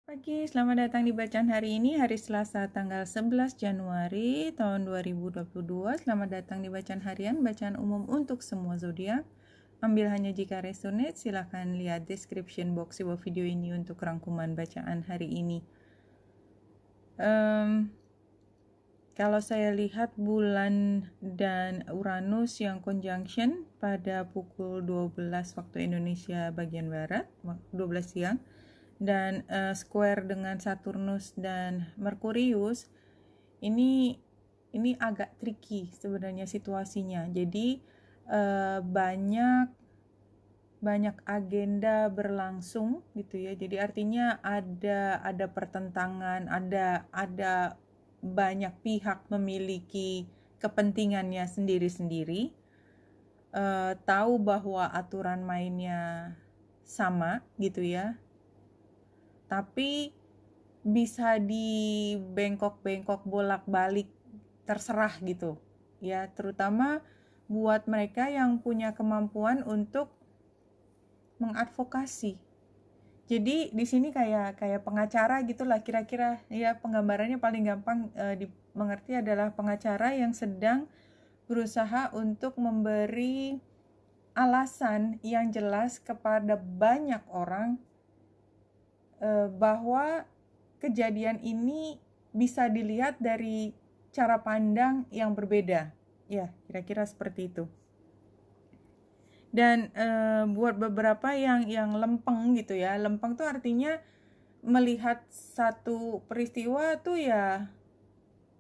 Pagi, selamat datang di bacaan hari ini, hari Selasa tanggal 11 Januari tahun 2022. Selamat datang di bacaan harian, bacaan umum untuk semua zodiak. Ambil hanya jika resonate, silahkan lihat description box di bawah video ini untuk rangkuman bacaan hari ini. Kalau saya lihat bulan dan Uranus yang conjunction pada pukul 12 waktu Indonesia bagian Barat, 12 siang, dan square dengan Saturnus dan Merkurius, ini agak tricky sebenarnya situasinya. Jadi banyak agenda berlangsung gitu ya. Jadi artinya ada pertentangan, ada banyak pihak memiliki kepentingannya sendiri-sendiri. Tahu bahwa aturan mainnya sama gitu ya, tapi bisa dibengkok-bengkok bolak-balik terserah gitu ya, terutama buat mereka yang punya kemampuan untuk mengadvokasi. Jadi di sini kayak pengacara gitulah kira-kira ya, penggambarannya paling gampang dimengerti adalah pengacara yang sedang berusaha untuk memberi alasan yang jelas kepada banyak orang bahwa kejadian ini bisa dilihat dari cara pandang yang berbeda. Ya, kira-kira seperti itu. Dan buat beberapa yang lempeng gitu ya, lempeng tuh artinya melihat satu peristiwa tuh ya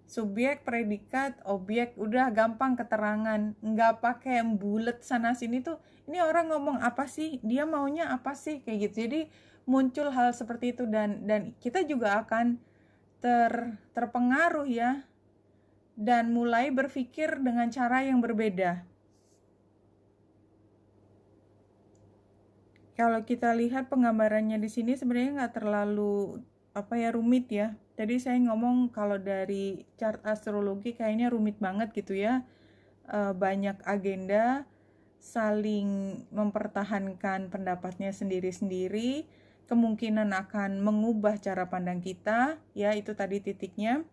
subjek, predikat, objek, udah gampang keterangan, nggak pakai bulet sana sini tuh, ini orang ngomong apa sih, dia maunya apa sih, kayak gitu. Jadi muncul hal seperti itu dan kita juga akan terpengaruh ya, dan mulai berpikir dengan cara yang berbeda. Kalau kita lihat penggambarannya di sini sebenarnya nggak terlalu rumit ya. Jadi saya ngomong kalau dari chart astrologi kayaknya rumit banget gitu ya. Banyak agenda, saling mempertahankan pendapatnya sendiri-sendiri, kemungkinan akan mengubah cara pandang kita, ya itu tadi titiknya.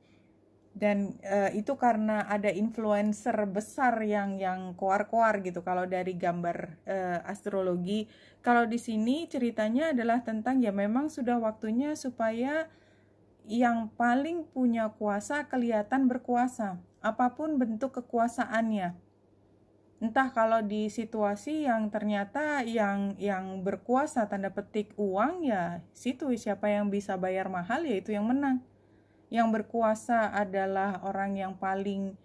Dan itu karena ada influencer besar yang koar-koar gitu kalau dari gambar astrologi. Kalau di sini ceritanya adalah tentang ya memang sudah waktunya supaya yang paling punya kuasa kelihatan berkuasa, apapun bentuk kekuasaannya. Entah kalau di situasi yang ternyata yang berkuasa tanda petik uang, ya situ siapa yang bisa bayar mahal ya itu yang menang. Yang berkuasa adalah orang yang paling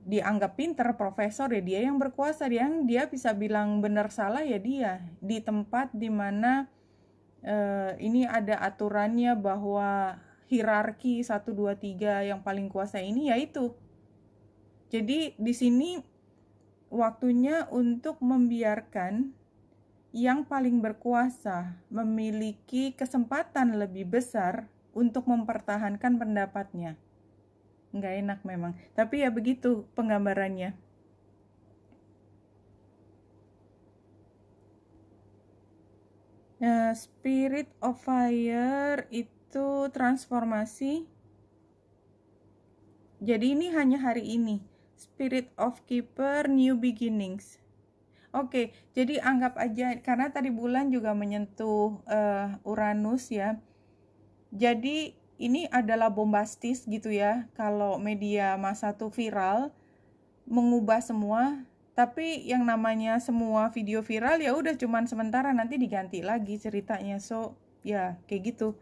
dianggap pinter, profesor, ya dia yang berkuasa, dia bisa bilang benar salah ya dia. Di tempat dimana ini ada aturannya bahwa hierarki 1, 2, 3 yang paling kuasa ini yaitu. Jadi di sini waktunya untuk membiarkan yang paling berkuasa memiliki kesempatan lebih besar untuk mempertahankan pendapatnya. Nggak enak memang, tapi ya begitu penggambarannya. Spirit of Fire itu transformasi. Jadi ini hanya hari ini. Spirit of Keeper, New Beginnings. Oke, jadi anggap aja karena tadi bulan juga menyentuh Uranus ya. Jadi ini adalah bombastis gitu ya. Kalau media massa tuh viral, mengubah semua. Tapi yang namanya semua video viral ya udah cuman sementara, nanti diganti lagi ceritanya. So ya kayak gitu.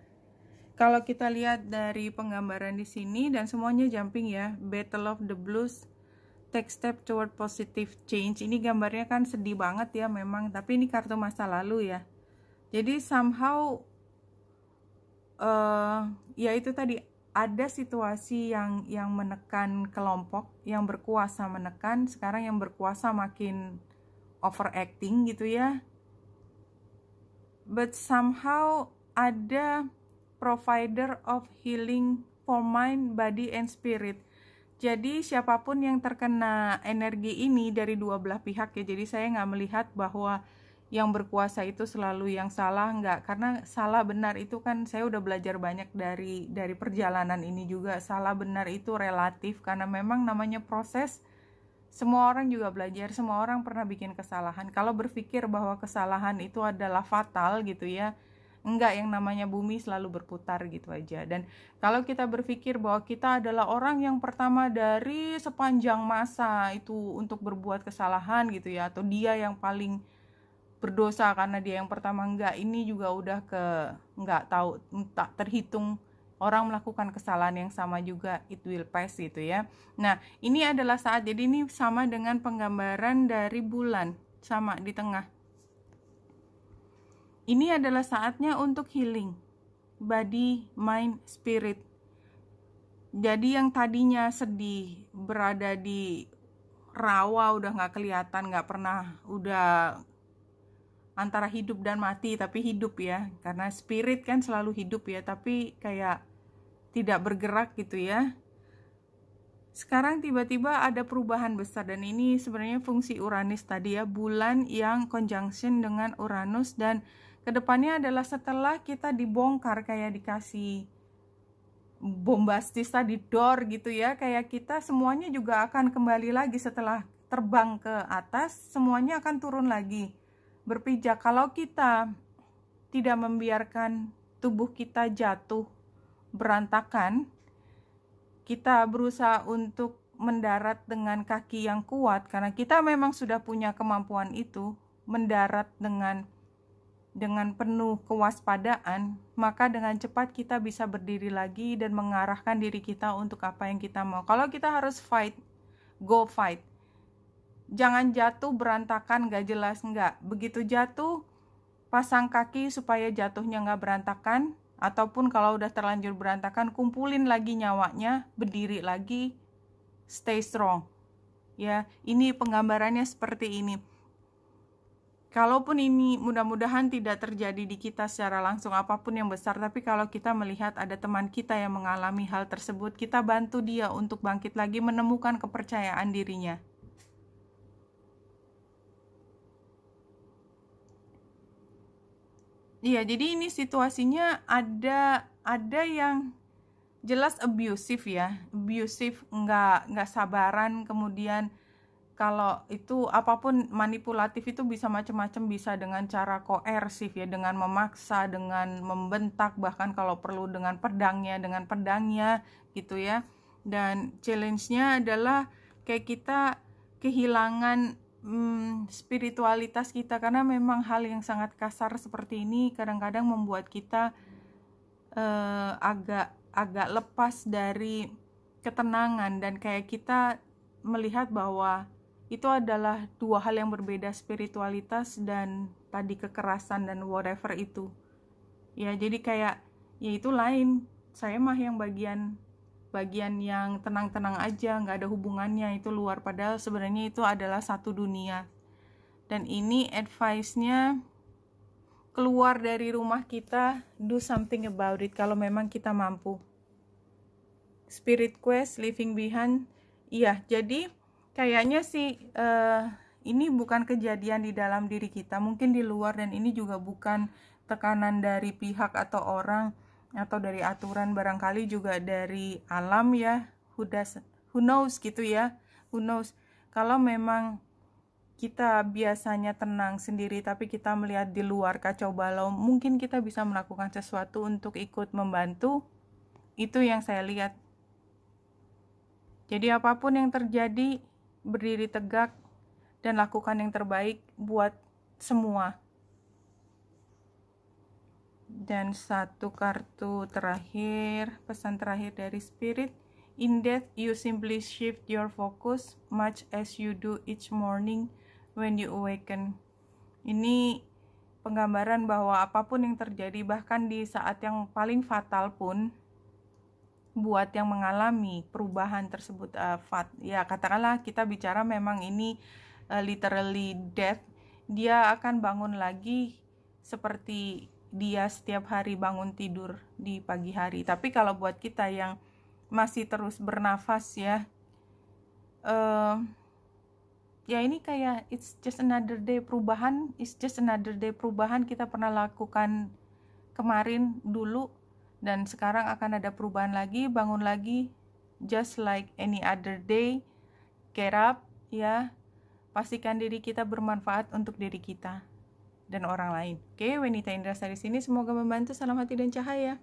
Kalau kita lihat dari penggambaran di sini dan semuanya jumping ya, Battle of the Blues, Take Step Toward Positive Change. Ini gambarnya kan sedih banget ya memang, tapi ini kartu masa lalu ya. Jadi somehow ya itu tadi ada situasi yang menekan kelompok, yang berkuasa menekan, sekarang yang berkuasa makin overacting gitu ya. But somehow ada provider of healing for mind, body, and spirit. Jadi siapapun yang terkena energi ini dari dua belah pihak ya, jadi saya nggak melihat bahwa yang berkuasa itu selalu yang salah, enggak. Karena salah benar itu kan saya udah belajar banyak dari perjalanan ini juga. Salah benar itu relatif, karena memang namanya proses. Semua orang juga belajar, semua orang pernah bikin kesalahan. Kalau berpikir bahwa kesalahan itu adalah fatal gitu ya, enggak, yang namanya bumi selalu berputar gitu aja. Dan kalau kita berpikir bahwa kita adalah orang yang pertama dari sepanjang masa itu untuk berbuat kesalahan gitu ya, atau dia yang paling berdosa karena dia yang pertama, enggak, ini juga udah enggak tahu, tak terhitung orang melakukan kesalahan yang sama juga, it will pass gitu ya. Nah, ini adalah saat, jadi ini sama dengan penggambaran dari bulan, sama di tengah. Ini adalah saatnya untuk healing, body, mind, spirit. Jadi yang tadinya sedih, berada di rawa, udah nggak kelihatan, nggak pernah, udah antara hidup dan mati, tapi hidup ya, karena spirit kan selalu hidup ya, tapi kayak tidak bergerak gitu ya. Sekarang tiba-tiba ada perubahan besar, dan ini sebenarnya fungsi Uranus tadi ya, bulan yang conjunction dengan Uranus. Dan kedepannya adalah setelah kita dibongkar, kayak dikasih bombastis tadi, door gitu ya, kayak kita semuanya juga akan kembali lagi setelah terbang ke atas, semuanya akan turun lagi, berpijak. Kalau kita tidak membiarkan tubuh kita jatuh berantakan, kita berusaha untuk mendarat dengan kaki yang kuat, karena kita memang sudah punya kemampuan itu, mendarat dengan penuh kewaspadaan, maka dengan cepat kita bisa berdiri lagi dan mengarahkan diri kita untuk apa yang kita mau. Kalau kita harus fight, go fight. Jangan jatuh berantakan gak jelas, enggak. Begitu jatuh, pasang kaki supaya jatuhnya gak berantakan. Ataupun kalau udah terlanjur berantakan, kumpulin lagi nyawanya, berdiri lagi, stay strong. Ya, ini penggambarannya seperti ini. Kalaupun ini mudah-mudahan tidak terjadi di kita secara langsung, apapun yang besar, tapi kalau kita melihat ada teman kita yang mengalami hal tersebut, kita bantu dia untuk bangkit lagi, menemukan kepercayaan dirinya. Iya, jadi ini situasinya ada yang jelas abusive ya, abusive, nggak sabaran. Kemudian kalau itu apapun manipulatif itu bisa macam-macam, bisa dengan cara koersif ya, dengan memaksa, dengan membentak, bahkan kalau perlu dengan pedangnya gitu ya. Dan challenge-nya adalah kayak kita kehilangan spiritualitas kita, karena memang hal yang sangat kasar seperti ini kadang-kadang membuat kita agak lepas dari ketenangan, dan kayak kita melihat bahwa itu adalah dua hal yang berbeda, spiritualitas dan tadi kekerasan dan whatever itu ya. Jadi kayak ya itu lain, saya mah yang bagian yang tenang-tenang aja, nggak ada hubungannya, itu luar, padahal sebenarnya itu adalah satu dunia. Dan ini advice-nya, keluar dari rumah kita, do something about it kalau memang kita mampu. Spirit quest, leaving behind. Iya, jadi kayaknya sih ini bukan kejadian di dalam diri kita, mungkin di luar, dan ini juga bukan tekanan dari pihak atau orang atau dari aturan, barangkali juga dari alam ya, who knows gitu ya, who knows. Kalau memang kita biasanya tenang sendiri tapi kita melihat di luar kacau balau, mungkin kita bisa melakukan sesuatu untuk ikut membantu. Itu yang saya lihat. Jadi apapun yang terjadi, berdiri tegak dan lakukan yang terbaik buat semua. Dan satu kartu terakhir, pesan terakhir dari Spirit. In death, you simply shift your focus much as you do each morning when you awaken. Ini penggambaran bahwa apapun yang terjadi, bahkan di saat yang paling fatal pun, buat yang mengalami perubahan tersebut, ya katakanlah kita bicara memang ini literally death, dia akan bangun lagi seperti dia setiap hari bangun tidur di pagi hari. Tapi kalau buat kita yang masih terus bernafas ya, ya ini kayak it's just another day perubahan, kita pernah lakukan kemarin dulu dan sekarang akan ada perubahan lagi, bangun lagi, just like any other day. Get up ya, pastikan diri kita bermanfaat untuk diri kita dan orang lain. Oke, Wenita Indrasari sini, semoga membantu. Salam hati dan cahaya.